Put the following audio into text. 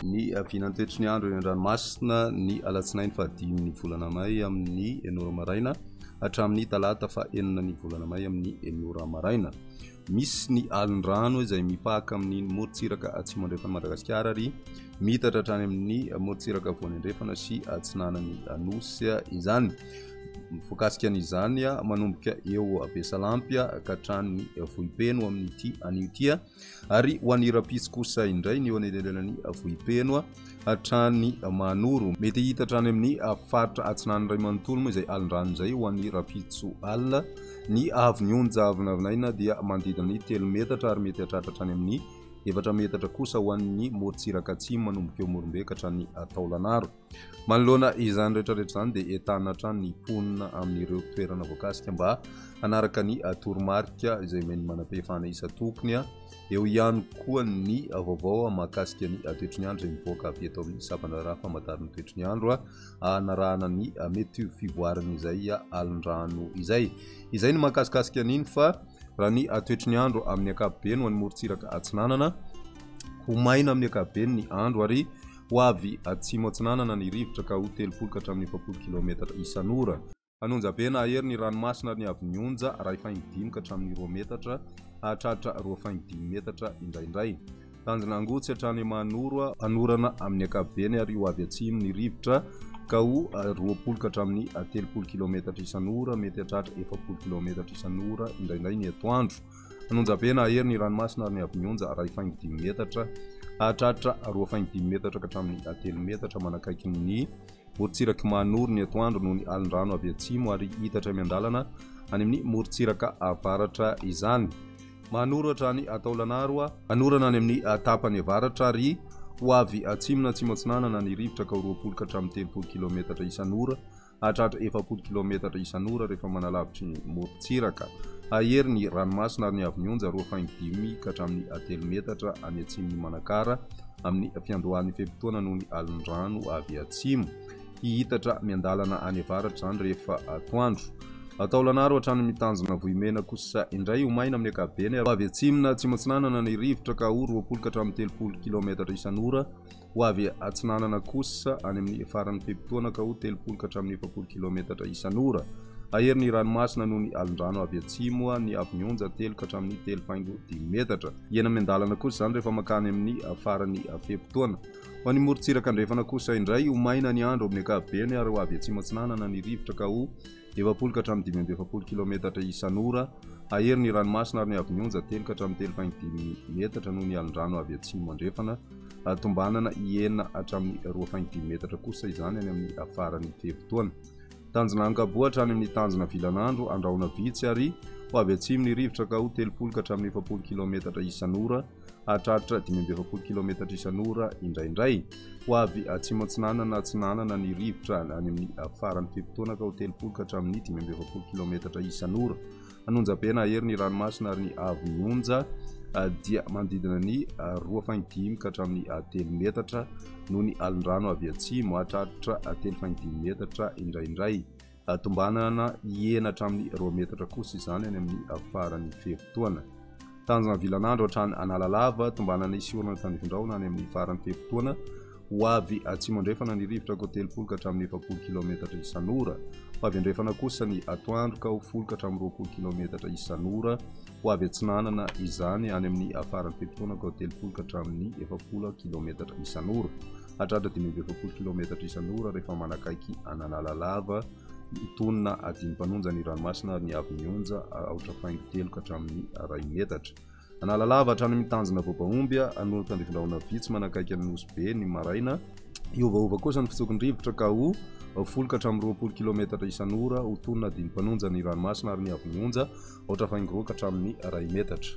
Ny avinantoetry ny andro eny an-dranomasina ny alatsinainy fa 5 ny volana May amin'ny 9 maraina hatramin'ny talata fa 4 ny volana May amin'ny 9 maraina. Misy ny alin-drano izay mipahaka amin'ny morontsiraka atsimo andrefana Madagasikara ary mitatra hatrany amin'ny morontsiraka avoany andrefana sy atsinanany Anosy izany. Mifokasika an'izany manomboka eo Besalampy ka hatrany Vohipeno amin'ity anio ity ary ho an'ny Rapisy kosa indray ny eo anelelany Vohipeno hatrany Manoro. Mety hita hatrany amin'ny faritra atsinan'ny Ray Manontolo izay alin-drano izay ho an'ny Rapitsoal. Ny avy onja avy navinaina dia manodidina ny 3 metatra ary mety hatratra hatrany amin'ny 4 metatra kosa ho an'ny morontsiraka atsimo manomboka eo Morombe ka hatrany Taolagnaro. Manoloana izany rehetrarehetra izany dia entana hatrany ny ponina amin'ireo toerana voakasika mba hanaraka ny toromarika izay meny manam-pahefana isa-tokony. Eo ihany koa ny vaovao mahakasika ny toetry ny andro izay mivoaka avy eto amin'ny sapandraraha famantarana toetry ny andro hanarahana ny mety fivoarana izay alin-drano izay. Izay ny mahakasikasika an'iny fa raha ny toetry ny andro amin'ny ankapobeny ho an'ny morontsiraka atsinanana ho maina amin'ny ankapobeny ny andro ary ho avy atsimo atsinanana ny rivotra ka ho 30 ka hatramin'ny 70 kilometatra isan'ora. Anonjam-pena ahery ny ranomasina ny avy nionja 2.5 ka hatramin'ny 2 metatra hahatratra 2.5 metatra indraindray. Tanjona angotsy hatrany Manoro anorana amin'ny ankapobeny ary ho avy atsimo ny rivotra ka ho 20 ka hatramin'ny 30 kilometatra isan'ora mety hatratra 70 kilometatra isan'ora indraindray ny atoandro. Anonjam-pena ahery ny ranomasina ny avy nionja 2.5 metatra hahatratra 2.5 metatra ka hatramin'ny 3 metatra manakaiky ny morontsiraka Manoro ny atoandro noho ny alin-drano avy atsimo ary hitatra miandalana any amin'ny morontsiraka avaratra izany. Manoro hatrany Taolagnaro anorana any amin'ny tapany avaratra ary ho avy atsimo na atsimo atsinanana ny rivotra ka 20 ka hatramin'ny 30 kilometatra isan'ora hahatratra 70 kilometatra isan'ora rehefa manalavitry ny morontsiraka. Ahery ny ranomasina ary ny avy nionja 2.5 ka hatramin'ny 3 metatra any atsimony Manakara amin'ny fiandohan'ny fetim-potoana noho ny alin-drano avy atsimo. Hihitatra miandalana any avaratra izany rehefa atoandro. Taolagnaro hatrany mitanjona Vohimena kosa indray ho maina amin'ny ankapobeny ho avy atsimo na atsimo atsinanana ny rivotra ka ho 20 ka hatramin'ny 30 kilometatra isan'ora ho avy atsinanana kosa any amin'ny faran'ny fetim-potoana ka ho 30 ka hatramin'ny 70 kilometatra isan'ora. Ahery ny ranomasina noho ny alin-drano avy atsimo ny avy nionja 3 ka hatramin'ny 3.5 metatra. Hena miandalana kosa izany rehefa makany amin'ny faran'ny fetim-potoana. Ho an'ny morontsiraka andrefana kosa indray ho maina ny andro amin'ny ankapobeny ary ho avy atsimo atsinanana ny rivotra ka ho 20 ka hatramin'ny 70 kilometatra isan'ora. Ahery ny ranomasina ary ny avy nionja 3 ka hatramin'ny 3.5 metatra noho ny alin-drano avy atsimo andrefana tombanana hena hatramin'ny 2.5 metatra kosa izany any amin'ny faran'ny fetim-potoana. Tanjona ankaboa hatrany amin'ny tanjona Vilanandro andrahona vitsy ary ho avy atsimo ny rivotra ka ho 30 ka hatramin'ny 70 kilometatra isan'ora hahatratra 70 kilometatra isan'ora indraindray. Ho avy atsimo atsinanana ny rivotra any amin'ny faran'ny fetim-potoana ka ho 30 ka hatramin'ny 70 kilometatra isan'ora. Anonjam-pena ahery ny ranomasina ary ny avy nionja dia manodidina ny 2.5 ka hatramin'ny 3 metatra noho ny alin-drano avy atsimo hahatratra 3.5 metatra indraindray. Tombanana hena hatramin'ny 2 metatra kosa izany any amin'ny faran'ny fetim-potoana. Tanjona Vilanandro hatrany Analalava tombanana isiorana tany Vindraona any amin'ny faran'ny fetim-potoana ho avy atsimo andrefana ny rivotra ka 30 ka hatramin'ny 70 kilometatra isan'ora. Ho avy andrefana kosa ny atoandro ka ho 10 ka hatramin'ny 20 kilometatra isan'ora. Ho avy atsinanana izany any amin'ny faran'ny fetim-potoana ka 30 ka hatramin'ny 70 kilometatra isan'ora. Hahatratra 70 kilometatra isan'ora rehefa manakaiky Analalava. Itonina adimpanonja ny ranomasina ary ny avy nionja 3.3 ka hatramin'ny 2 metatra. Analalava hatrany mitanjona Voabaomby anorana tany Vindraona vitsy manakaiky Anosy ny maraina. Iovaova kosa ny fitsokon'ny rivotra ka ho 10 ka hatramin'ny 20 kilometatra isan'ora ho tonina adimpanonja ny ranomasina ary ny avy nionja 3.2 ka hatramin'ny 2 metatra.